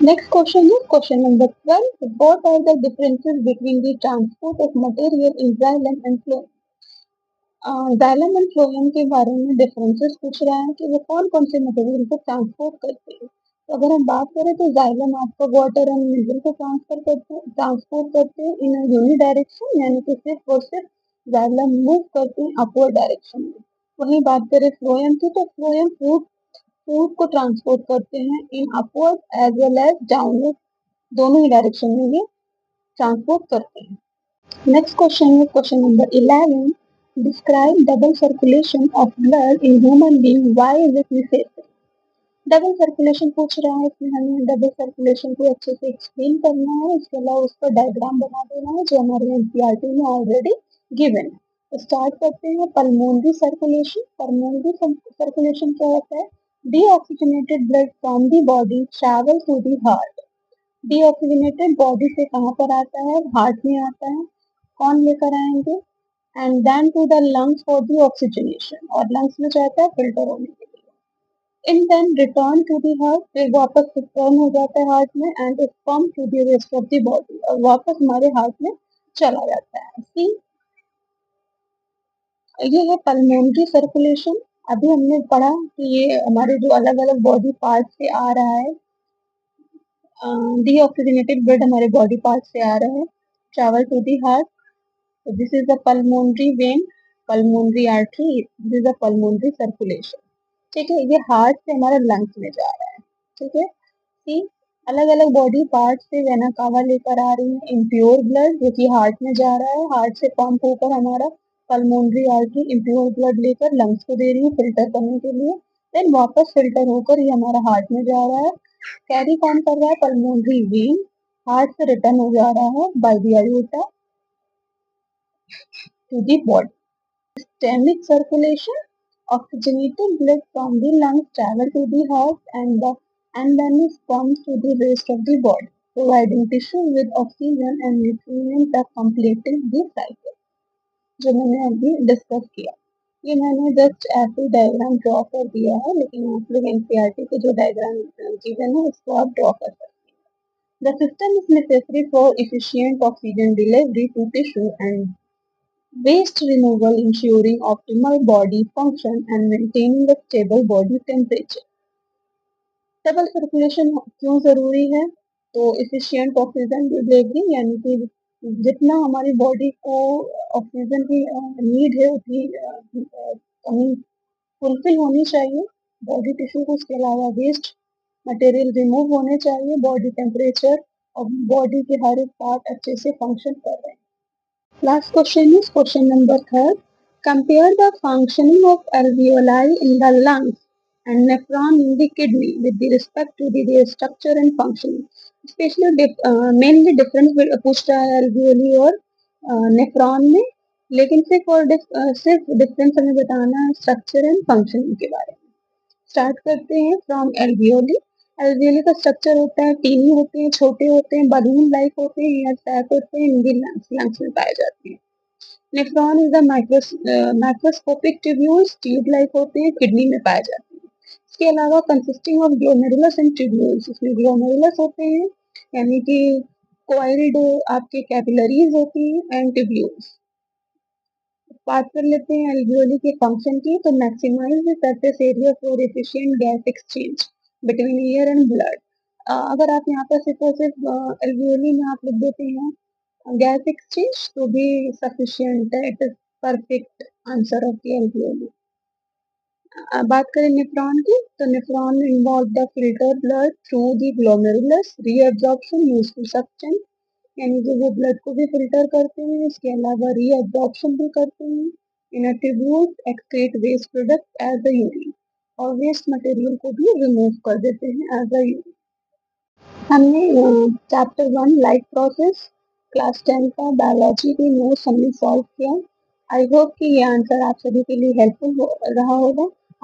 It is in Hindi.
Next question is question number 12. What are the differences between the transport of material in xylem and phloem? xylem and phloem के बारे में डिफरेंसेस पूछ रहा है कि वो कौन कौन से मटेरियल को ट्रांसपोर्ट करते हैं। तो अगर हम बात करें तो xylem आपको वाटर एंड मिनरल को ट्रांसपोर्ट करते हैं इन यूनि डायरेक्शन, यानी कि सिर्फ और सिर्फ xylem मूव करते हैं अपवर्ड डायरेक्शन में। वहीं बात करें phloem की तो phloem फूड को ट्रांसपोर्ट करते हैं in upward as well as downward, दोनों ही डायरेक्शन में ये ट्रांसपोर्ट करते हैं। नेक्स्ट क्वेश्चन है question number 11। Describe double circulation of blood in human being, why is it necessary. Double circulation पूछ रहा है, इसमें हमें डबल सर्कुलेशन को अच्छे से एक्सप्लेन करना है, इसके अलावा उसका डायग्राम बना देना है जो हमारे एनसीईआरटी में ऑलरेडी गिवन है। तो स्टार्ट करते हैं पल्मोनरी सर्कुलेशन। पल्मोनरी सर्कुलेशन क्या होता है? Deoxygenated blood from the body travel to the heart. Deoxygenated body से कहाँ पर आता है? हार्ट में आता है। कौन लेकर आएंगे? And then to the lungs for the oxygenation, और लंग्स में जाता है फिल्टर होने के लिए। In then return to the heart, फिर वापस रिटर्न हो जाता है हार्ट में and it come to the rest of the body, और वापस हमारे हार्ट में चला जाता है। सी, ये है पल्मोनरी सर्कुलेशन। अभी हमने पढ़ा कि ये हमारे जो अलग अलग बॉडी पार्ट से आ रहा है, डीऑक्सीजनेटेड ब्लड हमारे बॉडी पार्ट से आ रहा है, travel to the heart. So this is the pulmonary vein, pulmonary artery, this is the pulmonary circulation। ठीक है, ये हार्ट से हमारा लंग्स में जा रहा है। ठीक है, सी, अलग अलग बॉडी पार्ट से वेना कावा लेकर आ रही है इम्प्योर ब्लड जो कि हार्ट में जा रहा है, हार्ट से पंप होकर हमारा पल्मोनरी आर्टरी इम्प्योर ब्लड लेकर लंग्स को दे रही है फिल्टर करने के लिए। देन वापस फिल्टर होकर ये हमारा हार्ट में जा रहा है। कैरी कौन कर रहा है? पल्मोनरी वेन, हार्ट से रिटर्न हो जा रहा है by the aorta to the body। Systemic circulation, oxygenated blood from the lungs travel to the heart and then is pumped to the rest of the body, providing tissue with oxygen and nutrients are completing the cycle। जो मैंने अभी डिस्कस किया, ये मैंने जस्ट ऐसे डायग्राम ड्रॉ कर दिया है, लेकिन आप लोग एनसीईआरटी के जो डायग्राम गिवन है उसको आप ड्रॉ कर सकते हैं। The system is necessary for efficient oxygen delivery to tissue and waste removal, ensuring optimal body function and maintaining a stable body temperature। Double circulation क्यों जरूरी है? तो इफिशिएंट ऑक्सीजन डिलीवरी, यानी कि जितना हमारी बॉडी को ऑक्सीजन की नीड है उतनी कमी फुलफिल होनी चाहिए बॉडी टिश्यू को। उसके अलावा वेस्ट मटेरियल रिमूव होने चाहिए, बॉडी टेम्परेचर और बॉडी के हर एक पार्ट अच्छे से फंक्शन कर रहे हैं। Last question is question number 3rd. Compare the functioning of alveoli in the lungs and nephron in the kidney with the respect to their structure and functioning। Especially mainly difference पूछ रहा है alveoli और nephron में, लेकिन सिर्फ डिफरेंस हमें बताना है स्ट्रक्चर एंड फंक्शनिंग के बारे में। स्टार्ट करते हैं फ्रॉम एल्वियोली। एल्वियोली का स्ट्रक्चर होता है, टीनी होते हैं, छोटे होते हैं, बलून लाइक होते हैं या सैक होते हैं, इनकी लंग्स में पाए जाते हैं। Nephron is the microscopic tubules, tube like होते हैं, किडनी में पाए जाते हैं। इसके अलावा consisting of glomerulus and tubules, इसमें ग्लोमेरुलस होते हैं यानी कि कोइल्ड आपके कैपिलरीज होती हैं एंड ट्यूब्यूल्स। बात कर लेते हैं एल्वियोली के फंक्शन की, तो maximize the surface area for efficient gas exchange between air and blood. अगर आप यहाँ पर सिर्फ एल्वियोली में आप लिख देते हैं गैस एक्सचेंज तो भी सफिशिएंट है, it is perfect answer of the alveoli. बात करें नेफ्रॉन की, तो nephron involve the filter blood through the glomerulus, reabsorption useful suction, यानी कि वो ब्लड को भी फिल्टर करते हैं, इसके अलावा रीअब्जॉर्प्शन भी करते हैं। In tubules excrete waste product as a urine, और वेस्ट मटेरियल को भी रिमूव कर देते हैं एज अ यूरिन। हमने चैप्टर 1 लाइफ प्रोसेस क्लास 10 का बायोलॉजी के नोट्स हमने सॉल्व किया। आई होप कि ये आंसर आप सभी के लिए हेल्पफुल रहा होगा।